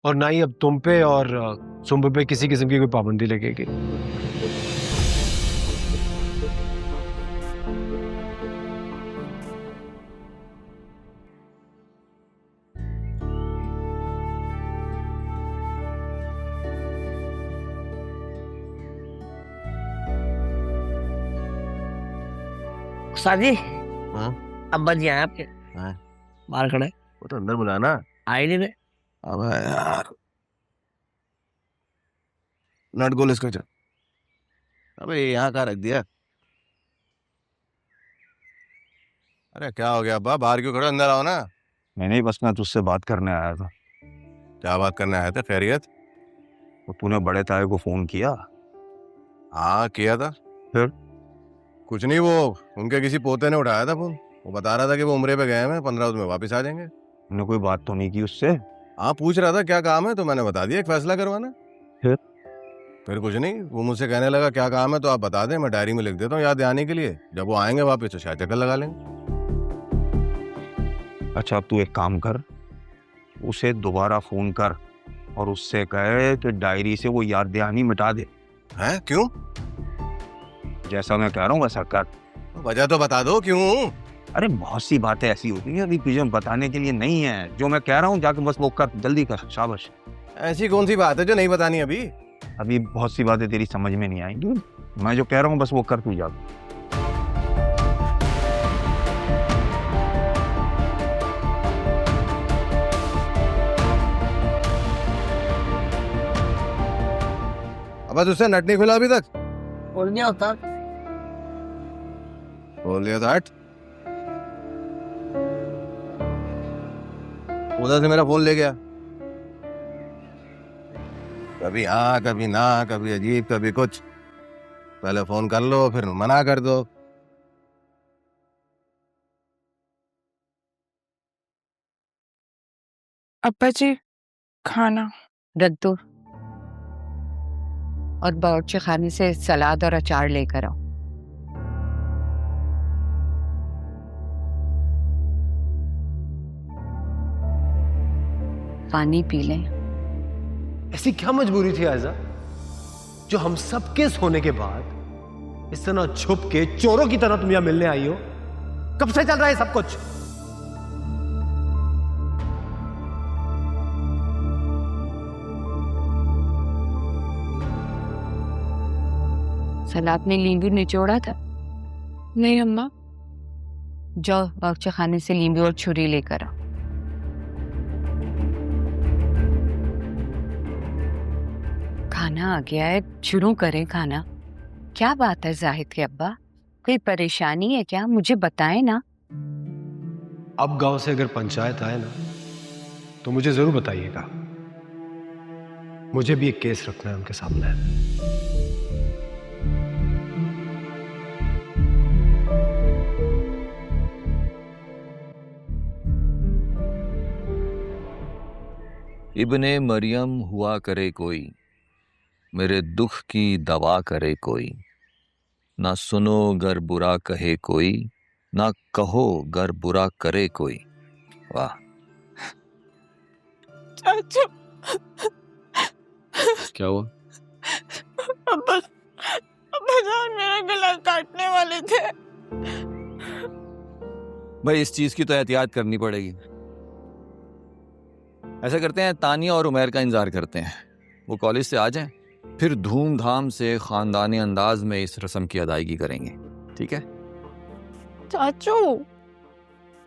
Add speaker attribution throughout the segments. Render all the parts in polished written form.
Speaker 1: और ना ही अब तुम पे और सुम्बु पे किसी किस्म की कोई पाबंदी लगेगी।
Speaker 2: साजी,
Speaker 3: हाँ
Speaker 2: अब्बा जी आए आपके?
Speaker 3: हाँ,
Speaker 2: बाहर खड़े।
Speaker 3: वो तो अंदर बुलाना।
Speaker 2: आए नहीं रहे।
Speaker 3: अब यार नट गोल इसका चल। अबे यहाँ कहाँ रख दिया? अरे क्या हो गया अब्बा, बाहर क्यों खड़े, अंदर आओ ना।
Speaker 4: नहीं, बस मैं तुझसे बात करने आया था।
Speaker 3: क्या बात करने आए थे, खैरियत?
Speaker 4: तो तूने बड़े ताए को फोन किया?
Speaker 3: हाँ किया था।
Speaker 4: फिर?
Speaker 3: कुछ नहीं, वो उनके किसी पोते ने उठाया था फोन। वो बता रहा था कि वो उम्रे पे गए हैं, 15 दिन में वापस आ जाएंगे।
Speaker 4: तूने कोई बात तो नहीं की उससे?
Speaker 3: हाँ पूछ रहा था क्या काम है, तो मैंने बता दिया एक फैसला करवाना। फिर कुछ नहीं, वो मुझसे कहने लगा क्या काम है तो आप बता दें, मैं डायरी में लिख देता हूँ याद आने के लिए, जब वो आएंगे वापस तो शायद चक्कर लगा लेंगे।
Speaker 4: अच्छा, अब तू एक काम कर, उसे दोबारा फोन कर और उससे कहे कि डायरी से वो याद दहानी मिटा दे।
Speaker 3: हैं क्यों?
Speaker 4: जैसा मैं कह रहा हूँ वैसा कर।
Speaker 3: वजह तो बता दो क्यों।
Speaker 4: अरे बहुत सी बातें ऐसी होती हैं अभी तुझे बताने के लिए नहीं है। जो मैं कह रहा हूँ जाके बस वो कर, जल्दी कर, शाबाश।
Speaker 3: ऐसी कौन सी बात है जो नहीं बतानी अभी?
Speaker 4: अभी बहुत सी बातें तेरी समझ में नहीं आएंगी। मैं जो कह रहा हूँ बस वो कर तू जाके।
Speaker 3: अब तुझसे नट नहीं खुला अभी तक?
Speaker 2: बोल दिया होता।
Speaker 3: बोल दिया था, हट। उधर से मेरा फोन ले गया, कभी हाँ कभी ना, कभी अजीब कभी कुछ। पहले फोन कर लो फिर मना कर दो।
Speaker 5: अब्बा जी, खाना।
Speaker 6: रद्दू और बावर्ची खाने से सलाद और अचार लेकर आओ। पानी पी लें।
Speaker 1: ऐसी क्या मजबूरी थी आयजा, जो हम सबके सोने के बाद इस तरह छुप के चोरों की तरह तुम यहां मिलने आई हो? कब से चल रहा है सब कुछ?
Speaker 6: सलाद में नींबू निचोड़ा था?
Speaker 5: नहीं अम्मा।
Speaker 6: जाओ बावर्ची खाने से नींबू और छुरी लेकर आओ। खाना आ गया है, शुरू करें खाना। क्या बात है जाहिद के अब्बा, कोई परेशानी है क्या? मुझे बताएं ना।
Speaker 1: अब गांव से अगर पंचायत आए ना तो मुझे जरूर बताइएगा। मुझे भी एक केस रखना है उनके सामने।
Speaker 7: इब्ने मरियम हुआ करे कोई, मेरे दुख की दवा करे कोई। ना सुनो गर बुरा कहे कोई, ना कहो गर बुरा करे कोई। वाह।
Speaker 5: चाचू,
Speaker 7: क्या हुआ?
Speaker 5: अब्बा अब्बा जान मेरा गला काटने वाले थे।
Speaker 7: भाई इस चीज की तो एहतियात करनी पड़ेगी। ऐसा करते हैं, तानिया और उमैर का इंतजार करते हैं, वो कॉलेज से आ जाएं, फिर धूमधाम से खानदानी अंदाज में इस रस्म की अदायगी करेंगे। ठीक है
Speaker 5: चाचू।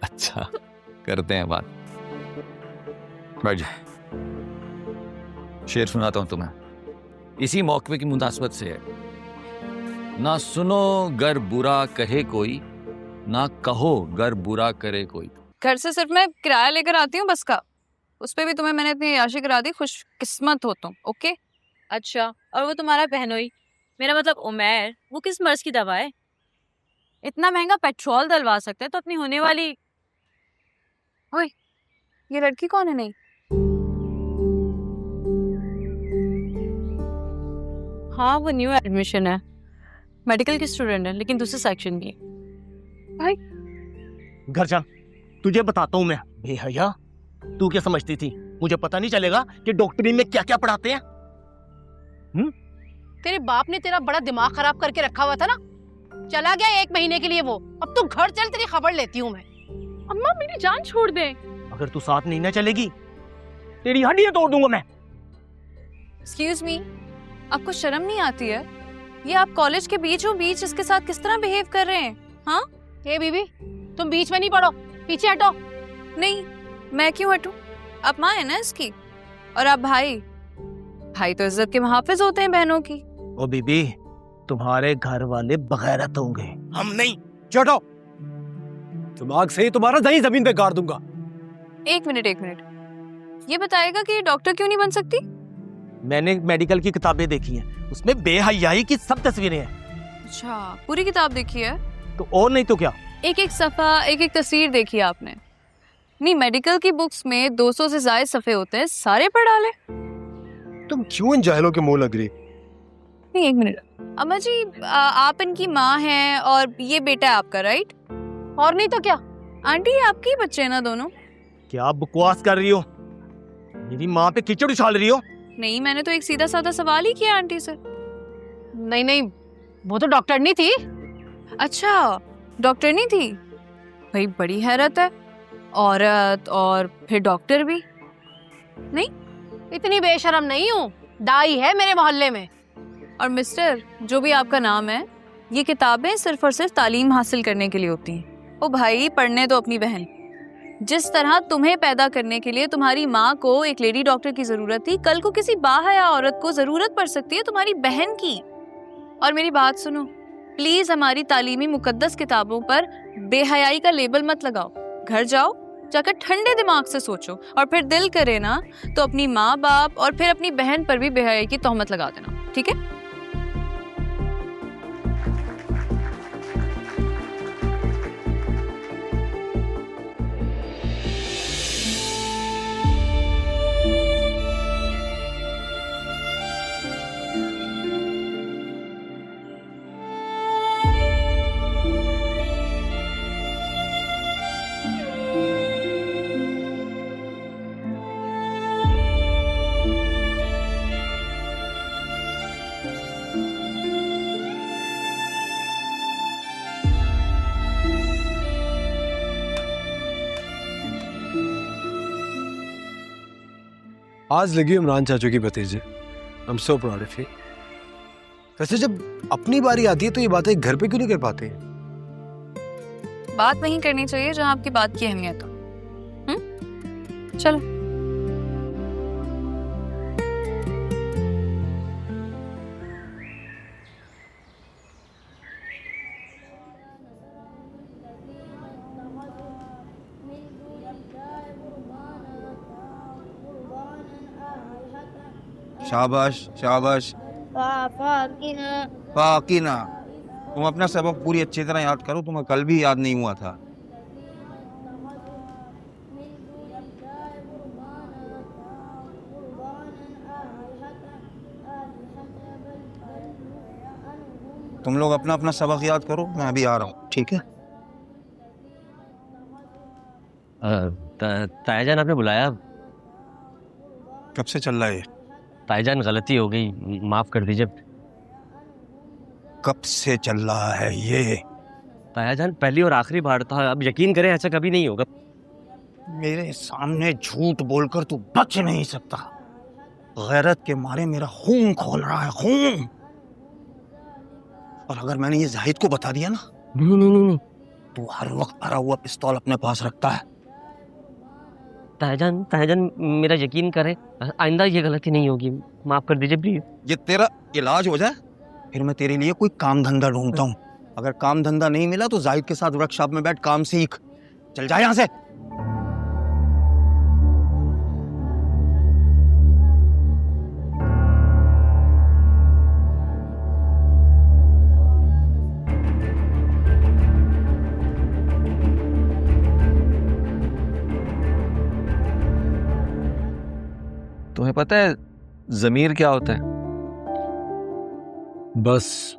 Speaker 7: अच्छा, करते हैं बात। बैठ जा, शेर सुनाता हूं तुम्हें, इसी मौके की मुनासबत से है। ना सुनो गर बुरा कहे कोई, ना कहो गर बुरा करे कोई।
Speaker 8: घर से सिर्फ मैं किराया लेकर आती हूँ बस का, उस पे भी तुम्हें मैंने इतनी याशी करा दी, खुश किस्मत हो तुम। ओके।
Speaker 9: अच्छा, और वो तुम्हारा बहनोई, मेरा मतलब उमैर, वो किस मर्ज की दवा है? इतना महंगा पेट्रोल डलवा सकते हैं तो अपनी होने वाली।
Speaker 8: ओए, ये लड़की कौन है? नहीं,
Speaker 9: हाँ वो न्यू एडमिशन है, मेडिकल की स्टूडेंट है, लेकिन दूसरे सेक्शन की।
Speaker 2: घर जा, तुझे बताता हूँ मैं। बेहया, तू क्या समझती थी
Speaker 10: मुझे पता नहीं चलेगा कि डॉक्टरी में क्या क्या पढ़ाते हैं?
Speaker 11: तेरे बाप ने तेरा बड़ा दिमाग खराब करके रखा हुआ था ना, चला गया 1 महीने के लिए वो। अब तू घर चल, तेरी खबर लेती हूँ मैं।
Speaker 5: अम्मा मेरी जान छोड़ दे।
Speaker 10: अगर तू साथ नहीं ना चलेगी तेरी हड्डियां तोड़ दूंगा मैं।
Speaker 8: एक्सक्यूज मी, आपको शर्म नहीं आती है? ये आप कॉलेज के बीचों बीच इसके साथ किस तरह बिहेव कर रहे हैं? हाँ
Speaker 11: हे बीबी, तुम बीच में नहीं पड़ो, पीछे हटो।
Speaker 8: नहीं, मैं क्यों हटूं? आप माँ है ना इसकी, और आप भाई। भाई तो इज्जत के मुहाफिज होते हैं बहनों की।
Speaker 10: ओ बीबी, तुम्हारे घर वाले बगैरत होंगे, हम नहीं। चढ़ो,
Speaker 1: दिमाग से ही तुम्हारा दही जमीन पे गाड़ दूंगा।
Speaker 8: एक मिनट, ये बताएगा कि डॉक्टर क्यों नहीं बन सकती?
Speaker 10: मैंने मेडिकल की किताबें देखी हैं, उसमें बेहयाई की सब तस्वीरें हैं।
Speaker 8: अच्छा, पूरी किताब देखी है?
Speaker 10: तो और नहीं तो क्या?
Speaker 8: एक एक सफ़ा, एक एक तस्वीर देखी है आपने? नहीं, मेडिकल की बुक्स में 200 से ज़ायद सफ़े होते हैं, सारे पढ़ डाले।
Speaker 1: तुम क्यों इन जाहिलों के मुंह लग रही?
Speaker 8: नहीं, एक मिनट। अम्मा जी, आप इनकी माँ हैं और ये बेटा है आपका, राइट?
Speaker 11: और नहीं तो क्या।
Speaker 8: आंटी, आपके ही बच्चे हैं ना दोनों?
Speaker 10: क्या बकवास कर रही हो? मेरी माँ पे कीचड़ उछाल रही हो?
Speaker 8: नहीं, मैंने तो एक सीधा साधा सवाल ही किया आंटी से।
Speaker 11: नहीं, वो तो डॉक्टर नहीं थी।
Speaker 8: अच्छा, डॉक्टर नहीं थी? भाई बड़ी हैरत है, औरत और फिर डॉक्टर भी नहीं।
Speaker 11: इतनी बेशरम नहीं हूँ, दाई है मेरे मोहल्ले में।
Speaker 8: और मिस्टर, जो भी आपका नाम है, ये किताबें सिर्फ और सिर्फ तालीम हासिल करने के लिए होती हैं। ओ भाई, पढ़ने दो अपनी बहन। जिस तरह तुम्हें पैदा करने के लिए तुम्हारी माँ को एक लेडी डॉक्टर की जरूरत थी, कल को किसी बाहया औरत को जरूरत पड़ सकती है तुम्हारी बहन की। और मेरी बात सुनो, प्लीज हमारी तालीमी मुकद्दस किताबों पर बेहयाई का लेबल मत लगाओ। घर जाओ, जाकर ठंडे दिमाग से सोचो, और फिर दिल करे ना तो अपनी माँ बाप और फिर अपनी बहन पर भी बेहयाई की तोहमत लगा देना, ठीक है?
Speaker 1: आज लगी इमरान चाचू की भतीजे। I'm so proud of you। वैसे जब अपनी बारी आती है तो ये बातें घर पे क्यों नहीं कर पाते?
Speaker 8: बात वहीं करनी चाहिए जहां आपकी बात की अहमियत हो। चलो।
Speaker 4: शाबाश शाबाश। फाकिना, तुम अपना सबक पूरी अच्छी तरह याद करो, तुम्हें कल भी याद नहीं हुआ था। तुम लोग अपना अपना सबक याद करो, मैं अभी आ रहा हूँ, ठीक है?
Speaker 2: तायाजान, आपने बुलाया?
Speaker 4: कब से चल रहा है?
Speaker 2: ताईजान, गलती हो गई, माफ कर दीजिए।
Speaker 4: कब से चल रहा है ये?
Speaker 2: तायाजान, पहली और आखिरी बार था, अब यकीन करें ऐसा कभी नहीं होगा।
Speaker 4: मेरे सामने झूठ बोलकर तू बच नहीं सकता। गैरत के मारे मेरा खून खोल रहा है, खून। और अगर मैंने ये जाहिद को बता दिया ना,
Speaker 2: नहीं,
Speaker 4: तू हर वक्त भरा हुआ पिस्तौल अपने पास रखता है।
Speaker 2: तायाजान, मेरा यकीन करें, आइंदा ये गलती नहीं होगी, माफ कर दीजिए प्लीज।
Speaker 4: ये तेरा इलाज हो जाए फिर मैं तेरे लिए कोई काम धंधा ढूंढता हूँ। अगर काम धंधा नहीं मिला तो जाहिद के साथ वर्कशॉप में बैठ काम सीख। चल जा यहाँ से।
Speaker 7: तुम्हें पता है ज़मीर क्या होता है?
Speaker 1: बस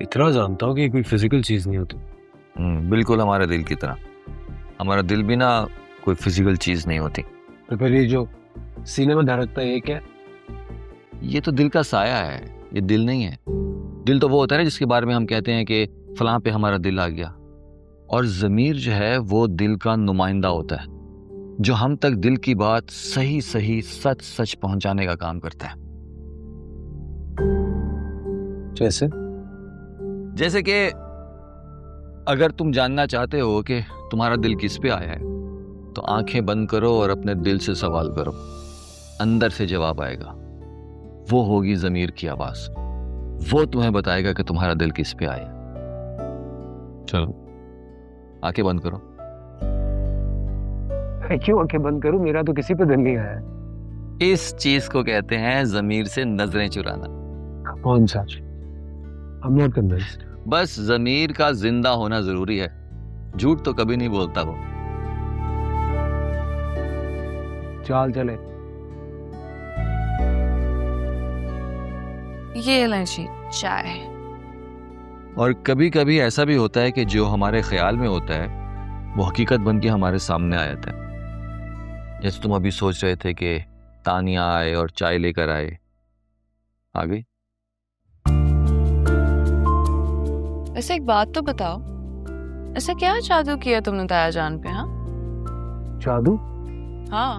Speaker 1: इतना जानता हूँ कि कोई फिजिकल चीज नहीं होती।
Speaker 7: बिल्कुल हमारे दिल की तरह। हमारा दिल भी ना कोई फिजिकल चीज नहीं होती।
Speaker 1: तो फिर ये जो सीने में धड़कता है, ये क्या?
Speaker 7: ये तो दिल का साया है, ये दिल नहीं है। दिल तो वो होता है ना जिसके बारे में हम कहते हैं कि फलां पे हमारा दिल आ गया, और ज़मीर जो है वो दिल का नुमाइंदा होता है, जो हम तक दिल की बात सही सही सच सच पहुंचाने का काम करता है। जैसे कि अगर तुम जानना चाहते हो कि तुम्हारा दिल किस पे आया है, तो आंखें बंद करो और अपने दिल से सवाल करो, अंदर से जवाब आएगा। वो होगी ज़मीर की आवाज, वो तुम्हें बताएगा कि तुम्हारा दिल किस पे आया। चलो आंखें बंद करो।
Speaker 1: क्यों आंखें बंद करूं? मेरा तो किसी पे दिल नहीं आया।
Speaker 7: इस चीज को कहते हैं ज़मीर से नजरें चुराना।
Speaker 1: कौन सा? I'm not convinced.
Speaker 7: बस ज़मीर का जिंदा होना जरूरी है, झूठ तो कभी नहीं बोलता वो।
Speaker 1: चाल चले।
Speaker 8: ये लें जी चाय।
Speaker 7: और कभी कभी ऐसा भी होता है कि जो हमारे ख्याल में होता है वो हकीकत बन के हमारे सामने आ जाता है। जैसे तुम अभी सोच रहे थे कि तानिया आए और चाय लेकर आए, आ गई।
Speaker 8: वैसे एक बात तो बताओ, ऐसा क्या जादू किया तुमने ताया जान पे? हाँ
Speaker 1: जादू?
Speaker 8: हाँ,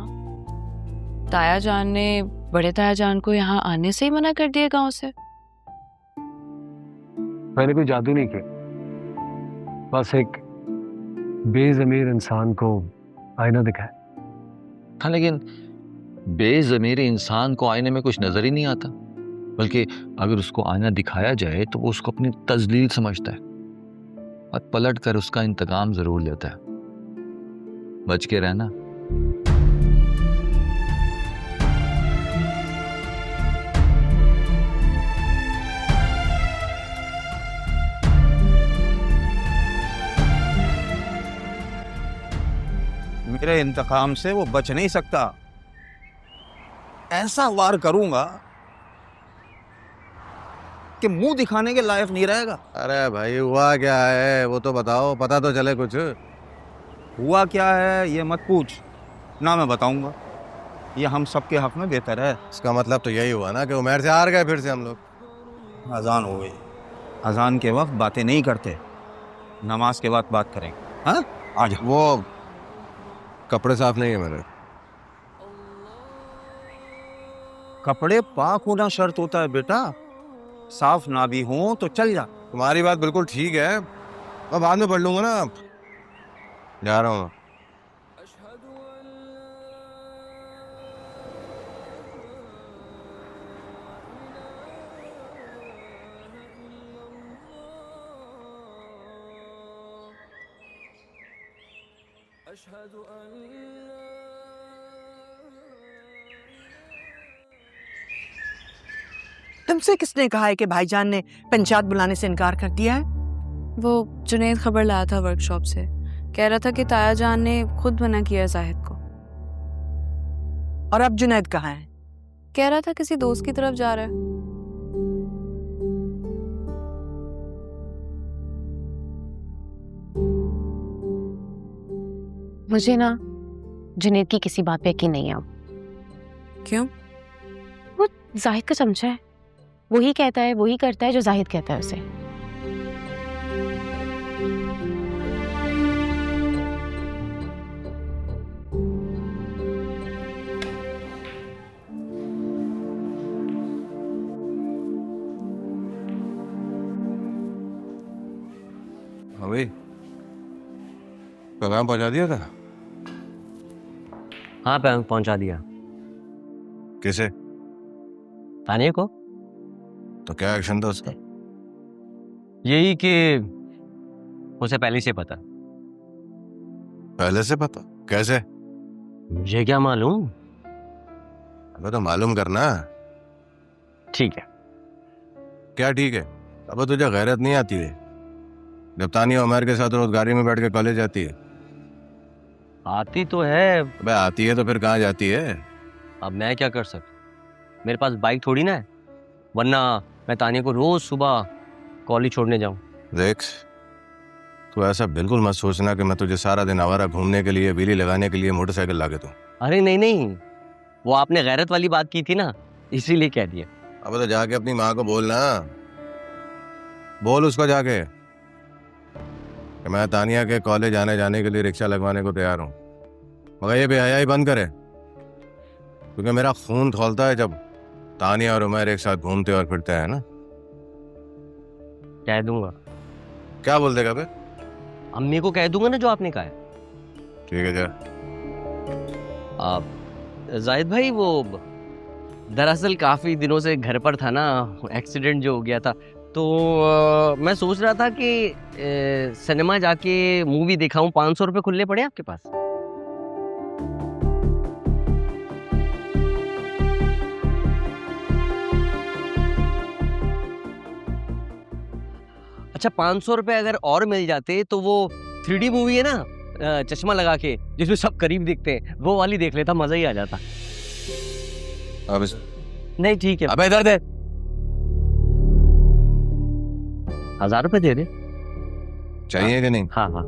Speaker 8: ताया जान ने बड़े ताया जान को यहाँ आने से ही मना कर दिया गांव से।
Speaker 1: मैंने कोई जादू नहीं किया, बस एक बेज़मीर इंसान को आईना दिखाया।
Speaker 7: हाँ, लेकिन बेज़मीर इंसान को आईने में कुछ नजर ही नहीं आता, बल्कि अगर उसको आईना दिखाया जाए तो वो उसको अपनी तजलील समझता है और पलट कर उसका इंतकाम जरूर लेता है। बच के रहना।
Speaker 4: मेरे इंतकाम से वो बच नहीं सकता। ऐसा वार करूंगा कि मुंह दिखाने के लायक नहीं रहेगा।
Speaker 3: अरे भाई हुआ क्या है वो तो बताओ, पता तो चले कुछ।
Speaker 4: हुआ क्या है ये मत पूछ, ना मैं बताऊंगा। ये हम सबके हक में बेहतर है।
Speaker 3: इसका मतलब तो यही हुआ ना कि उमर से हार गए फिर से हम लोग।
Speaker 4: अजान हो गई, अजान के वक्त बातें नहीं करते, नमाज के बाद बात करेंगे। हाँ आ जाओ।
Speaker 3: वो कपड़े साफ नहीं है मेरे।
Speaker 4: कपड़े पाक होना शर्त होता है बेटा, साफ ना भी हो तो चल जा।
Speaker 3: तुम्हारी बात बिल्कुल ठीक है, मैं बाद में पढ़ लूंगा ना। जा रहा हूँ।
Speaker 12: तुमसे किसने कहा है कि भाईजान ने पंचायत बुलाने से इनकार कर दिया है?
Speaker 8: वो जुनैद खबर लाया था वर्कशॉप से, कह रहा था कि ताया जान ने खुद मना किया जाहिद को।
Speaker 12: और अब जुनैद कहाँ है?
Speaker 8: कह रहा था किसी दोस्त की तरफ जा रहा है।
Speaker 13: मुझे ना जुनैद की किसी बात पे यकीन नहीं है।
Speaker 8: क्यों?
Speaker 13: वो जाहिद का चमचा है, वही कहता है वही करता है जो जाहिद कहता है उसे।
Speaker 3: हाँ भाई, पैगाम पहुंचा दिया था?
Speaker 2: हाँ पहुंचा दिया।
Speaker 3: किसे?
Speaker 2: तानिया को।
Speaker 3: तो क्या एक्शन था उसका?
Speaker 2: यही कि उसे पहले से पता।
Speaker 3: पहले से पता? कैसे?
Speaker 2: मुझे क्या मालूम।
Speaker 3: अबे तो मालूम करना।
Speaker 2: ठीक है।
Speaker 3: क्या ठीक है? अबे तुझे गैरत नहीं आती है? जब तानिया उमर के साथ रोज गाड़ी में बैठ के कॉलेज जाती है।
Speaker 2: आती तो है।
Speaker 3: अबे आती है तो फिर कहाँ जाती है?
Speaker 2: अब मैं क्या कर सकता, मेरे पास बाइक थोड़ी ना है, वरना मैं तानिया को रोज सुबह कॉलेज छोड़ने जाऊं।
Speaker 3: देख, तू ऐसा बिल्कुल मत सोचना कि मैं तुझे सारा दिन आवारा घूमने के लिए, बिजली लगाने के लिए मोटरसाइकिल ला के दूं।
Speaker 2: अरे नहीं नहीं, वो आपने गैरत वाली बात की थी ना, इसीलिए कह दिया।
Speaker 3: अब तो जाके अपनी माँ को बोलना, बोल उसको जाके कि मैं तानिया के कॉलेज आने जाने के लिए रिक्शा लगवाने को तैयार हूँ, मगर ये बेहयाई बंद करे, क्योंकि मेरा खून खौलता है जब तानिया और उमैर एक साथ घूमते और फिरते हैं ना।
Speaker 2: कह दूंगा।
Speaker 3: क्या बोल देगा बे?
Speaker 2: अम्मी को कह दूंगा ना जो आपने कहा है।
Speaker 3: ठीक है जा।
Speaker 2: आप जाहिद भाई, वो दरअसल काफ़ी दिनों से घर पर था ना, एक्सीडेंट जो हो गया था, तो मैं सोच रहा था कि सिनेमा जाके मूवी दिखाऊं। 500 रुपये खुले पड़े आपके पास? अच्छा, 500 रुपये अगर और मिल जाते तो वो 3D मूवी है ना, चश्मा लगा के जिसमें सब करीब दिखते हैं, वो वाली देख लेता, मजा ही आ जाता।
Speaker 3: अब इस...
Speaker 2: नहीं ठीक है।
Speaker 3: अबे इधर दे।
Speaker 2: 1000 रुपये दे दे।
Speaker 3: चाहिए कि नहीं?
Speaker 2: हाँ हाँ।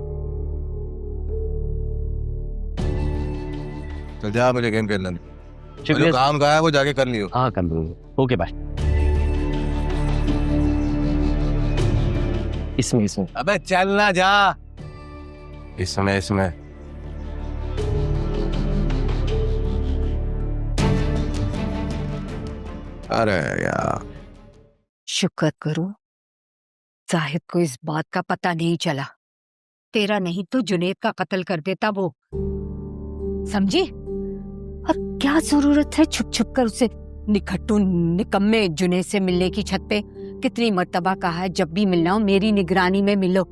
Speaker 3: तो जा, मुझे गेम खेलना दे।
Speaker 2: शुक्रिया।
Speaker 3: जो काम कहा है वो जाके कर लियो।
Speaker 2: हाँ कर लूंगा। Okay bye. इसमें
Speaker 3: अबे चल ना जा। इसमें अरे यार,
Speaker 6: शुक्र करो जाहिद को इस बात का पता नहीं चला। तेरा नहीं तो जुनेद का कत्ल कर देता वो, समझी? और क्या जरूरत है छुप छुप कर उसे निखट्टू निकम्मे जुनेद से मिलने की छत पे? कितनी मर्तबा कहा है जब भी मिलना हो मेरी निगरानी में मिलो।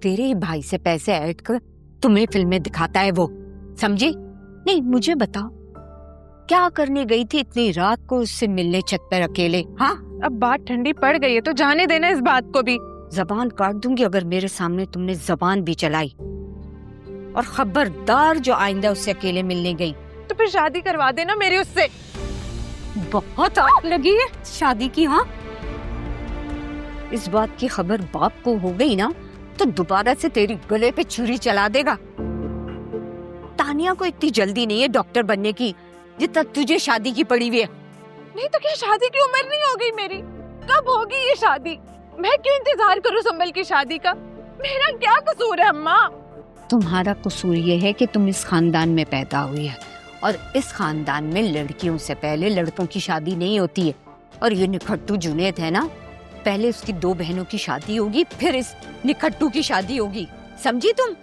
Speaker 6: तेरे ही भाई से पैसे ऐड कर तुम्हें फिल्में दिखाता है वो, समझी? नहीं मुझे बताओ, क्या करने गई थी इतनी रात को उससे मिलने छत पर अकेले? हाँ,
Speaker 13: अब बात ठंडी पड़ गई है तो जाने देना इस बात को भी।
Speaker 6: जबान काट दूंगी अगर मेरे सामने तुमने जबान भी चलाई। और खबरदार जो आइंदा उससे अकेले मिलने गई
Speaker 13: तो फिर शादी करवा देना मेरी उससे।
Speaker 6: बहुत आग लगी है शादी की। हाँ, इस बात की खबर बाप को हो गई ना तो दोबारा से तेरी गले पे छुरी चला देगा। तानिया को इतनी जल्दी नहीं है डॉक्टर बनने की जितना तुझे शादी की पड़ी हुई है।
Speaker 13: नहीं तो क्या शादी की उम्र नहीं हो गई मेरी? कब होगी ये शादी? मैं क्यों इंतजार करूं संभल की शादी का? मेरा क्या कसूर है अम्मा?
Speaker 6: तुम्हारा कसूर ये है कि तुम इस खानदान में पैदा हुई है और इस खानदान में लड़कियों से पहले लड़कों की शादी नहीं होती है। और ये निखट्टू जुनेद है ना, पहले उसकी 2 बहनों की शादी होगी, फिर इस निखट्टू की शादी होगी, समझी तुम?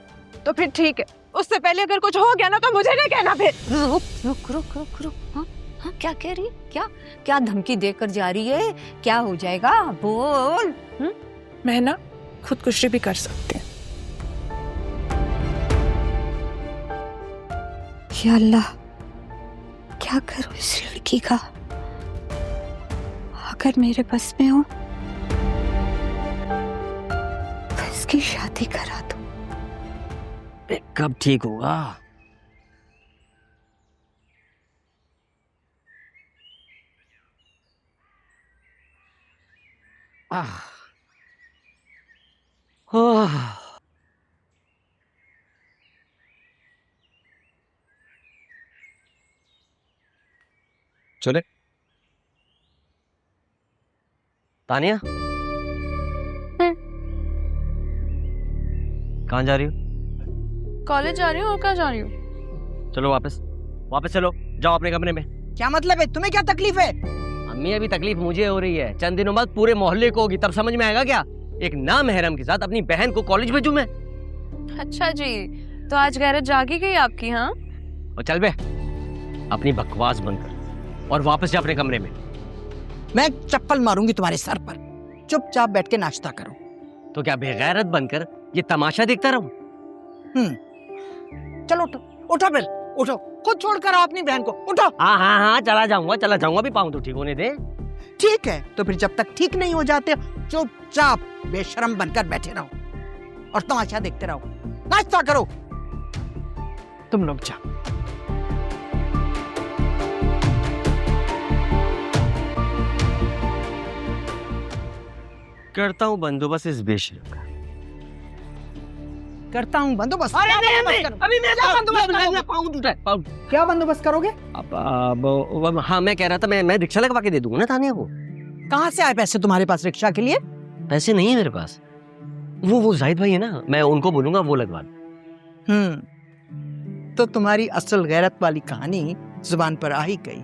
Speaker 13: तो फिर ठीक है, उससे पहले अगर कुछ हो गया ना तो मुझे नहीं कहना फिर।
Speaker 6: रुक रुक रुक रुक रुक। हाँ हाँ, क्या कह रही? क्या धमकी देकर जा रही है? क्या हो जाएगा? बोल।
Speaker 13: मैं ना खुदकुशी भी कर सकती हूँ।
Speaker 6: या अल्लाह, क्या करूं इस लड़की का? अगर मेरे बस में हो तो इसकी शादी करा दो।
Speaker 2: कब ठीक होगा?
Speaker 3: चले।
Speaker 2: तानिया, कहाँ जा रही हो?
Speaker 5: कॉलेज जा रही हूँ। और कहाँ जा रही हूँ?
Speaker 2: चलो वापस चलो, जाओ अपने कमरे में।
Speaker 12: क्या मतलब है? तुम्हें क्या तकलीफ है?
Speaker 2: अम्मी, अभी तकलीफ मुझे हो रही है, चंद दिनों बाद पूरे मोहल्ले को होगी, तब समझ में आएगा क्या? एक नामहरम के साथ अपनी बहन को कॉलेज भेजूं मैं?
Speaker 5: अच्छा जी, तो आज गैरत जागी गई आपकी? हाँ,
Speaker 2: और चल बे, अपनी बकवास बंद कर और वापस जा अपने कमरे में।
Speaker 12: मैं चप्पल मारूंगी तुम्हारे सर पर। चुपचाप बैठ के नाश्ता करो।
Speaker 2: तो क्या बेगैरत बनकर ये तमाशा देखता रहूं?
Speaker 12: चलो उठो, उठो फिर, उठो। खुद छोड़कर आओ अपनी बहन को, उठो।
Speaker 2: हाँ, चला जाऊंगा, भी पाऊं तो ठीक होने दे।
Speaker 12: ठीक है, तो फिर जब तक ठीक नहीं हो जाते चुपचाप बेशरम बनकर बैठे रहो और तमाशा देखते रहो। नाश्ता करो। तुम लोग जाओ।
Speaker 2: करता हूं बंदोबस्त इस बेशरम का।
Speaker 12: करता हूँ बंदोबस्त।
Speaker 2: अरे
Speaker 12: क्या
Speaker 2: नहीं,
Speaker 12: बंदोबस्त
Speaker 2: नहीं,
Speaker 12: करूं?
Speaker 2: अभी मैं
Speaker 12: क्या बंदोबस्त
Speaker 2: मैं
Speaker 12: करोगे?
Speaker 2: पाँव टूटा है, पाँव।
Speaker 12: क्या बंदोबस्त करोगे?
Speaker 2: हाँ, मैं कह रहा था मैं रिक्शा लगवा के दे दूंगा ना तानिया को।
Speaker 12: कहाँ से आए पैसे तुम्हारे पास रिक्शा के लिए?
Speaker 2: पैसे नहीं है मेरे पास। वो जाहिद भाई है ना, मैं उनको बोलूंगा वो लगवा दें।
Speaker 12: तो तुम्हारी असल गैरत वाली कहानी जुबान पर आ ही गई।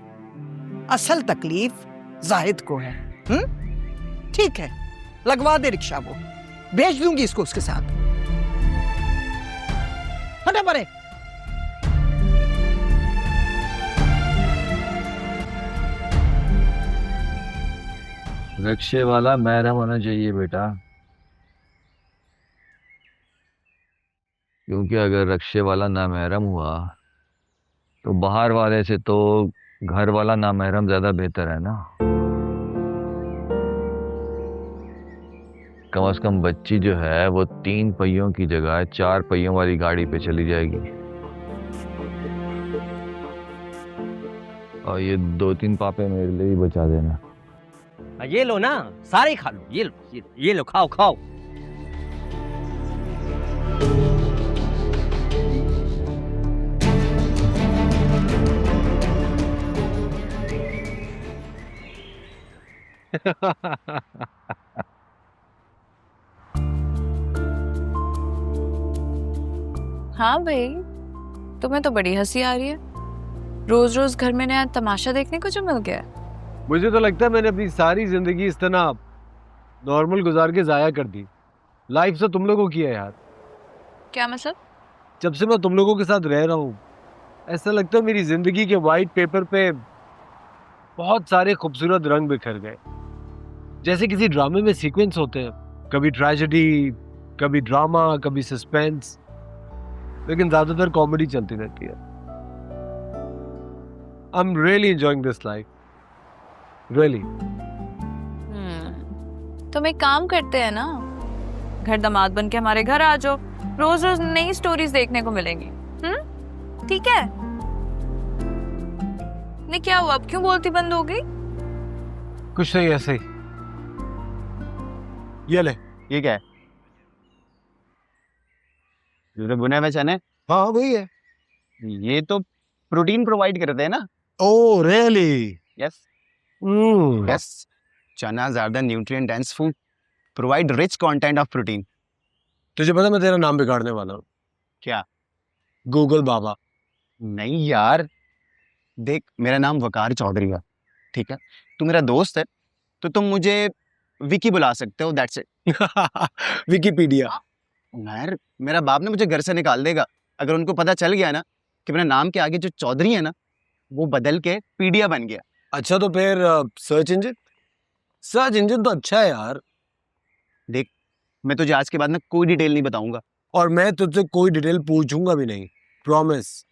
Speaker 12: असल तकलीफ जाहिद को है। ठीक है, लगवा दे रिक्शा, वो भेज दूंगी इसको उसके साथ। हटा परे।
Speaker 7: रिक्शे वाला महरम होना चाहिए बेटा, क्योंकि अगर रिक्शे वाला नामहरम हुआ तो बाहर वाले से तो घर वाला नामहरम ज्यादा बेहतर है ना। कम से कम बच्ची जो है वो 3 पहियों की जगह 4 पहियों वाली गाड़ी पे चली जाएगी, और ये 2-3 पापे मेरे लिए ही बचा देना।
Speaker 2: ये लो ना, सारे ही खा लो। ये लो, खाओ खाओ।
Speaker 8: हाँ भाई, तुम्हें तो बड़ी हंसी आ रही है। रोज रोज घर में नया तमाशा देखने को जो मिल गया है।
Speaker 1: मुझे तो लगता है मैंने अपनी सारी जिंदगी इस तरह नॉर्मल गुजार के जाया कर दी। लाइफ से तुम लोगों की है यार।
Speaker 8: क्या मतलब?
Speaker 1: जब से मैं तुम लोगों के साथ रह रहा हूँ, ऐसा लगता है मेरी जिंदगी के वाइट पेपर पे बहुत सारे खूबसूरत रंग बिखर गए, जैसे किसी ड्रामे में सीक्वेंस होते हैं, कभी ट्रेजेडी, कभी ड्रामा, कभी सस्पेंस, लेकिन ज्यादातर कॉमेडी चलती रहती है। I am really enjoying this life, really.
Speaker 8: तुम एक काम करते हैं ना, घर दामाद बन के हमारे घर आ जाओ, रोज रोज नई स्टोरीज देखने को मिलेंगी। ठीक है? नहीं, क्या हुआ, अब क्यों बोलती बंद हो गई?
Speaker 1: कुछ नहीं, ऐसे ही। ये ले।
Speaker 4: ये क्या है? ये तो भुने हुए चने।
Speaker 1: हाँ वही है।
Speaker 4: ये तो प्रोटीन प्रोवाइड करते हैं ना।
Speaker 1: Oh really?
Speaker 4: यस यस, चना ज्यादा nutrient dense food, provide rich content of protein.
Speaker 1: तुझे पता मैं तेरा नाम बिगाड़ने वाला हूँ।
Speaker 4: क्या?
Speaker 1: गूगल बाबा।
Speaker 4: नहीं यार, देख मेरा नाम वकार चौधरी है, ठीक है? तू मेरा दोस्त है तो तुम मुझे विकी बुला सकते हो, दैट्स इट।
Speaker 1: विकिपीडिया।
Speaker 4: यार मेरा बाप ने मुझे घर से निकाल देगा अगर उनको पता चल गया ना कि मेरे नाम के आगे जो चौधरी है ना वो बदल के पीडिया बन गया।
Speaker 1: अच्छा तो फिर सर्च इंजन? सर्च इंजन तो अच्छा है यार।
Speaker 4: देख मैं तुझे आज के बाद में कोई डिटेल नहीं बताऊंगा,
Speaker 1: और मैं तुझसे कोई डिटेल पूछूंगा भी नहीं, प्रॉमिस।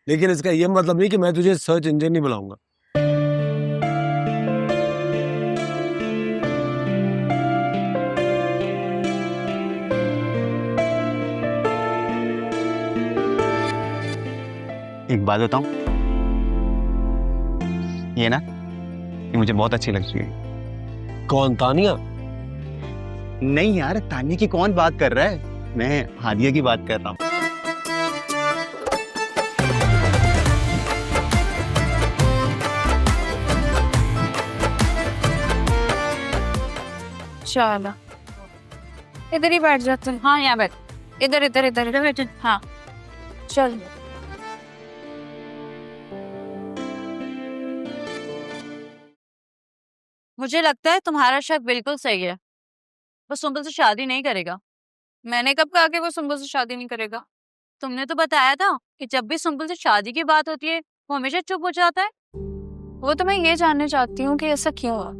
Speaker 1: लेकिन इसका ये मतलब नहीं कि मैं तुझे सर्च इंजन नहीं बुलाऊंगा।
Speaker 4: एक बात बताऊं, ये ना, ये मुझे बहुत अच्छी लग रही है।
Speaker 1: कौन, तानिया?
Speaker 4: नहीं यार, तानिया की कौन बात कर रहा है, मैं हादिया की बात कर रहा हूँ।
Speaker 8: चलो इधर ही बैठ जाते हैं। हाँ यहाँ बैठ, इधर इधर इधर इधर बैठ। हाँ चल। मुझे लगता है तुम्हारा शक बिल्कुल सही है, वो सुंबुल से शादी नहीं करेगा। मैंने कब कहा कि वो सुंबुल से शादी नहीं करेगा? तुमने तो बताया था कि जब भी सुंबुल से शादी की बात होती है वो हमेशा चुप हो जाता है। वो तो मैं ये जानना चाहती हूँ कि ऐसा क्यों हुआ।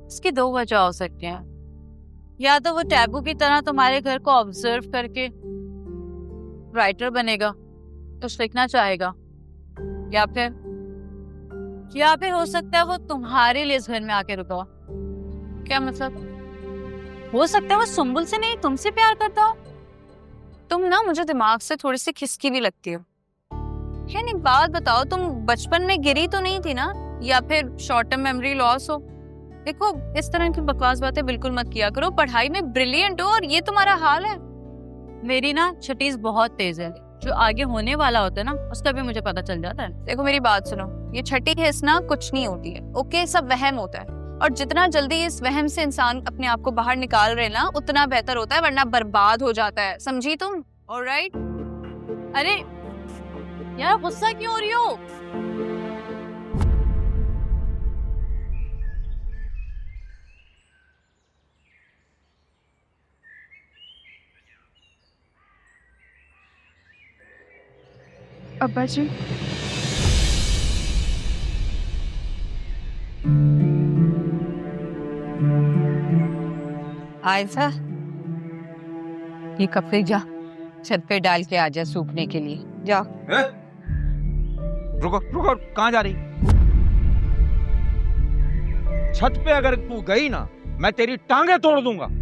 Speaker 8: इसकी 2 वजह हो सकती हैं। या तो वो टैबू की तरह तुम्हारे घर को ऑब्जर्व करके राइटर बनेगा, कुछ लिखना चाहेगा, या फिर हो सकता है वो तुम्हारे लिए इस घर में आके रुका। क्या मतलब? हो सकता है वो सुंबुल से नहीं तुमसे प्यार करता हो। तुम ना मुझे दिमाग से थोड़ी सी खिसकी भी लगती हो। एक बात बताओ, तुम बचपन में गिरी तो नहीं थी ना, या फिर शॉर्ट टर्म मेमोरी लॉस हो? देखो इस तरह की बकवास बातें बिल्कुल मत किया करो। पढ़ाई में ब्रिलियंट हो और ये तुम्हारा हाल है।
Speaker 9: मेरी ना छठीस बहुत तेज है, जो आगे होने वाला होता है ना उसका भी मुझे पता चल जाता है।
Speaker 8: देखो मेरी बात सुनो, ये छठी हिस्स ना कुछ नहीं होती है, ओके? सब वहम होता है, और जितना जल्दी इस वहम से इंसान अपने आप को बाहर निकाल रहे ना उतना बेहतर होता है, वरना बर्बाद हो जाता है, समझी तुम? ऑलराइट?
Speaker 9: अरे यार गुस्सा क्यों हो रही हो?
Speaker 13: अब्बा जी,
Speaker 6: आयशा, ये कपड़े जा छत पे डाल के आजा सूखने के लिए, जा।
Speaker 10: रुको रुको, कहाँ जा रही? छत पे अगर तू गई ना मैं तेरी टांगे तोड़ दूंगा।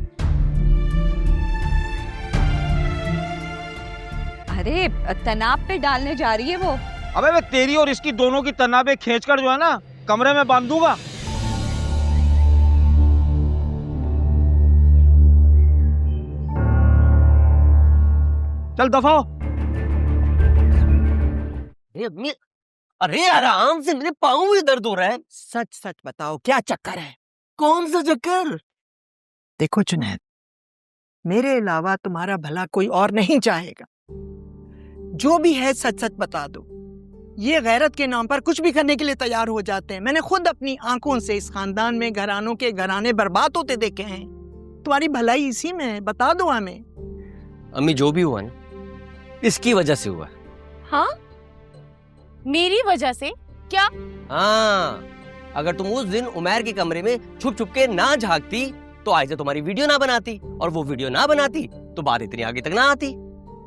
Speaker 6: अरे तनाव पे डालने जा रही है वो।
Speaker 10: अबे मैं तेरी और इसकी दोनों की तनाबे खींचकर जो है ना कमरे में बांध दूंगा। चल दफा हो।
Speaker 2: अरे आराम से, मेरे पाँव में दर्द हो रहा है।
Speaker 12: सच सच बताओ क्या चक्कर है?
Speaker 2: कौन सा चक्कर?
Speaker 12: देखो जुनैद, मेरे अलावा तुम्हारा भला कोई और नहीं चाहेगा। जो भी है सच सच बता दो। ये गैरत के नाम पर कुछ भी करने के लिए तैयार हो जाते हैं। मैंने खुद अपनी आंखों से इस खानदान में घरानों के घराने बर्बाद होते देखे हैं। तुम्हारी भलाई इसी में है, बता दो हमें।
Speaker 2: अम्मी, जो भी हुआ ना इसकी वजह से हुआ।
Speaker 9: हाँ, मेरी वजह से? क्या?
Speaker 2: हाँ, अगर तुम उस दिन उमैर के कमरे में छुप छुप के ना झांकती तो आज तुम्हारी वीडियो ना बनाती, और वो वीडियो ना बनाती तो बात इतनी आगे तक ना आती।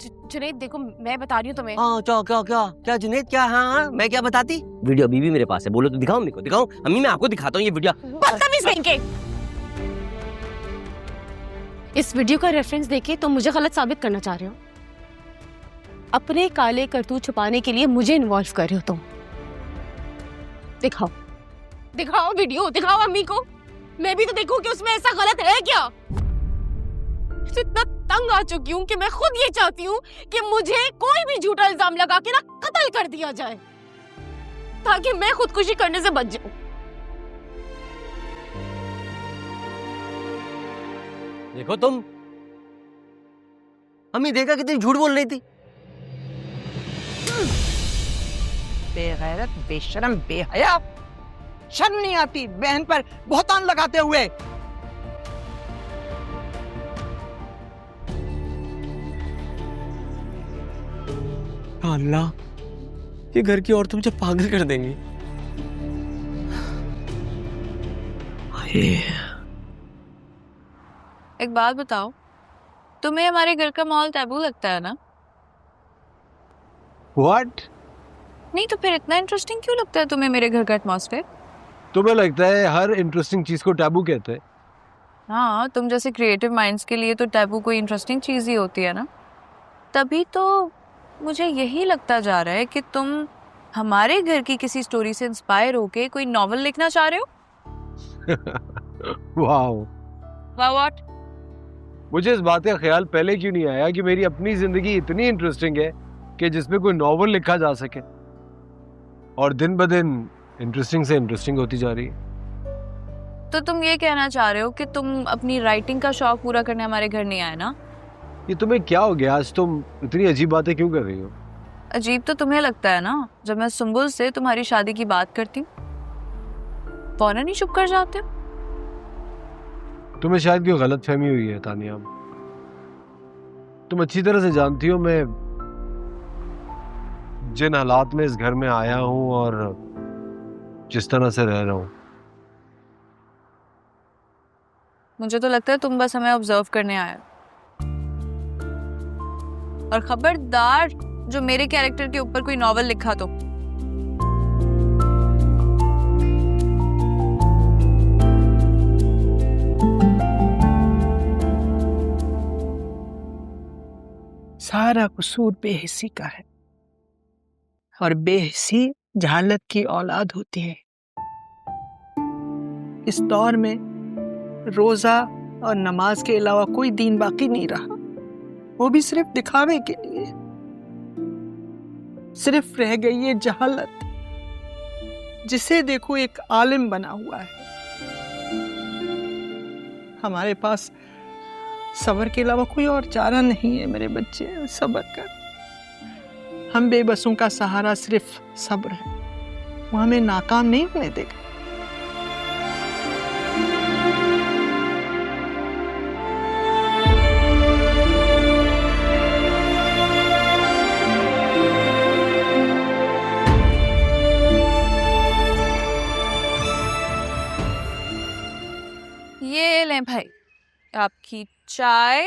Speaker 9: जुनैद देखो, मैं बता रही हूँ तुम्हें।
Speaker 2: हाँ, क्या क्या क्या क्या जुनैद, क्या? हाँ, मैं क्या बताती? वीडियो अभी भी मेरे पास है, बोलो तो दिखाऊं? मेरे को दिखाऊं? अम्मी, मैं आपको दिखाता हूँ ये वीडियो।
Speaker 9: बदतमीज कहीं के। इस वीडियो का रेफरेंस देके तुम मुझे गलत साबित करना चाह रहे हो। अपने काले करतूत छुपाने के लिए मुझे इन्वॉल्व कर रहे हो तुम। दिखाओ दिखाओ वीडियो, दिखाओ अम्मी को, मैं भी तो देखूं कि उसमें ऐसा गलत है क्या। इतना तंग आ चुकी हूँ कि मैं खुद ये चाहती हूँ कि मुझे कोई भी झूठा इल्जाम लगा के ना कत्ल कर दिया जाए, ताकि मैं खुदकुशी करने से बच जाऊं।
Speaker 2: देखो तुम, अम्मी देखा कितनी झूठ बोल रही थी।
Speaker 12: बेगैरत, बेशरम, बेहया, शर्म नहीं आती बहन पर बहतान लगाते हुए।
Speaker 2: अल्लाह, ये घर की औरतें मुझे पागल कर देंगी।
Speaker 8: एक बात बताओ, तुम्हें हमारे घर का माहौल टैबू लगता है ना?
Speaker 1: व्हाट?
Speaker 8: नहीं तो फिर इतना इंटरेस्टिंग क्यों लगता है तुम्हें मेरे घर का एटमॉस्फेयर?
Speaker 1: तुम्हें लगता है हर इंटरेस्टिंग चीज को टैबू कहते हैं?
Speaker 8: हाँ, तुम जैसे क्रिएटिव माइंड्स के लिए तो टैबू कोई इंटरेस्टिंग चीज ही होती है ना। तभी तो मुझे यही लगता जा रहा है कि तुम हमारे घर की किसी स्टोरी से इंस्पायर होके कोई नॉवेल लिखना चाह रहे हो।
Speaker 1: Wow,
Speaker 8: what?
Speaker 1: मुझे इस बात का ख्याल पहले क्यों नहीं आया कि मेरी अपनी जिंदगी इतनी इंटरेस्टिंग है कि जिसमें कोई नॉवेल लिखा जा सके, और दिन ब दिन इंटरेस्टिंग से इंटरेस्टिंग होती जा रही है।
Speaker 8: तो तुम ये कहना चाह रहे हो कि तुम अपनी राइटिंग का शौक पूरा करने हमारे घर नहीं आए ना?
Speaker 1: ये तुम्हें क्या हो गया आज? तुम इतनी अजीब बातें क्यों कर रही हो?
Speaker 8: अजीब तो तुम्हें लगता है ना जब मैं सुंबुल से तुम्हारी शादी की बात करती हूँ, फौरन ही चुप कर जाते हो।
Speaker 1: तुम्हें शायद कोई गलत फहमी हुई है तानिया। तुम अच्छी तरह से जानती हो मैं जिन हालात में इस घर में आया हूं और जिस तरह से रह रहा हूं।
Speaker 8: मुझे तो लगता है तुम बस हमें ऑब्जर्व करने आए हो। और खबरदार जो मेरे कैरेक्टर के ऊपर कोई नॉवेल लिखा तो।
Speaker 12: सारा कसूर बेहिसी का है, और बेहिसी जहालत की औलाद होती है। इस दौर में रोजा और नमाज के अलावा कोई दीन बाकी नहीं रहा। वो भी सिर्फ दिखावे के लिए। सिर्फ रह गई ये जहालत, जिसे देखो एक आलिम बना हुआ है। हमारे पास सब्र के अलावा कोई और चारा नहीं है मेरे बच्चे, सब्र कर। हम बेबसों का सहारा सिर्फ सब्र है, वो हमें नाकाम नहीं होने देगा।
Speaker 8: ये लें भाई आपकी चाय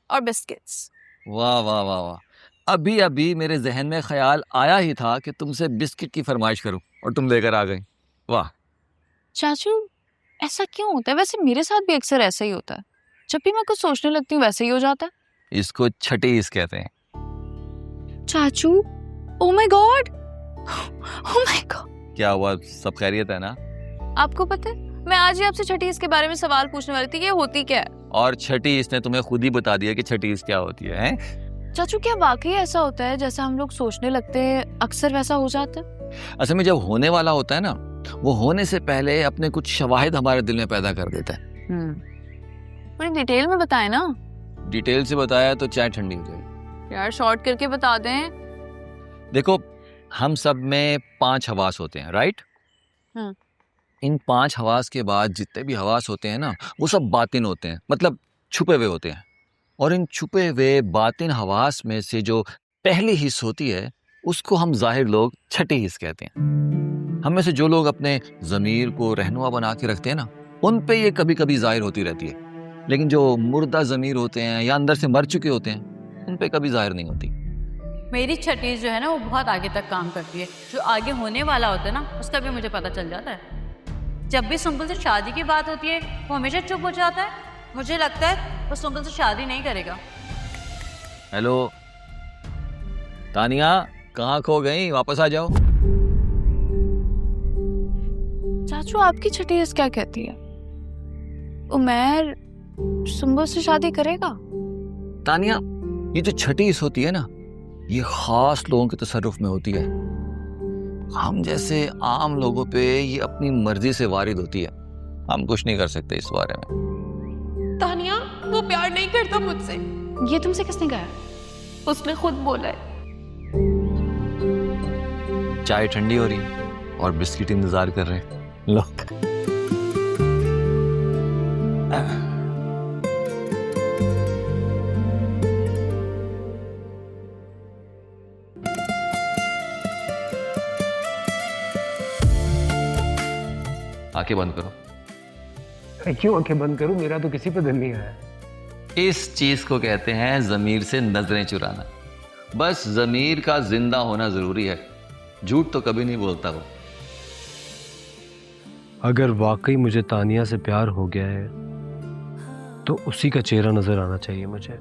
Speaker 8: और बिस्किट्स।
Speaker 7: वाह वाह वाह वाह, अभी अभी मेरे जहन में ख्याल आया ही था कि तुमसे बिस्किट की फरमाइश करूं और तुम लेकर आ गई। वाह।
Speaker 8: चाचू ऐसा क्यों होता है? वैसे मेरे साथ भी अक्सर ऐसा ही होता है, जब भी मैं कुछ सोचने लगती हूँ वैसे ही हो जाता है।
Speaker 7: इसको छठीस कहते हैं।
Speaker 8: चाचू oh my God, oh my God.
Speaker 7: क्या हुआ, सब खैरियत है ना?
Speaker 8: आपको पता है मैं आज ही आपसे छठीस के बारे में सवाल पूछने वाली थी, ये होती क्या है?
Speaker 7: और छठीस ने तुम्हें खुद ही बता दिया कि छठीस क्या होती है?
Speaker 8: चाचू क्या वाकई ऐसा होता है जैसा हम लोग सोचने लगते हैं अक्सर वैसा हो जाता है?
Speaker 7: असल में जब होने वाला होता है ना, वो होने से पहले अपने कुछ शवाहिद हमारे दिल में पैदा कर देता है।
Speaker 8: पूरी डिटेल में बताएं ना।
Speaker 7: डिटेल से बताया तो चाय ठंडी हो जाएगी।
Speaker 8: यार शॉर्ट करके बता दें।
Speaker 7: देखो, हम सब में 5 हवास होते हैं, राइट? इन 5 हवास के बाद जितने भी हवास होते हैं ना, वो सब बातिन होते हैं, मतलब छुपे हुए होते हैं। और इन छुपे हुए बातिन हवास में से जो पहली हिस्स होती है, उसको हम जाहिर लोग छठी हिस्स कहते हैं। हम में से जो लोग अपने ज़मीर को रहनुमा बना के रखते हैं ना, उन पे ये कभी कभी जाहिर होती रहती है। लेकिन जो मुर्दा ज़मीर होते हैं या अंदर से मर चुके होते हैं, उन पे कभी जाहिर नहीं होती।
Speaker 8: मेरी छठीस जो है ना, वो बहुत आगे तक काम करती है। जो आगे होने वाला होता है ना, उसका भी मुझे पता चल जाता है। जब भी सुंबुल से शादी की बात होती है, वो हमेशा चुप हो जाता है। मुझे लगता है वो सुंबुल से शादी नहीं करेगा।
Speaker 7: हेलो तानिया, कहाँ खो गई? वापस आ जाओ।
Speaker 8: चाचू आपकी छठीस क्या कहती है? उमैर सुंबुल से शादी करेगा?
Speaker 7: तानिया, ये जो छठीस होती है ना, ये खास लोगों के तसर्रुफ में होती है। हम जैसे आम लोगों पे ये अपनी मर्जी से वारिद होती है। हम कुछ नहीं कर सकते इस बारे में।
Speaker 13: तानिया वो प्यार नहीं करता मुझसे।
Speaker 9: ये तुमसे किसने कहा?
Speaker 13: उसने खुद बोला है।
Speaker 7: चाय ठंडी हो रही है और बिस्किट इंतजार कर रहे हैं। लो। आंखें बंद करो।
Speaker 1: क्यों आंखें बंद करूं? मेरा तो किसी पे दिल नहीं आया।
Speaker 7: इस चीज को कहते हैं जमीर से नजरें चुराना। बस जमीर का जिंदा होना जरूरी है, झूठ तो कभी नहीं बोलता वो।
Speaker 1: अगर वाकई मुझे तानिया से प्यार हो गया है, तो उसी का चेहरा नजर आना चाहिए मुझे।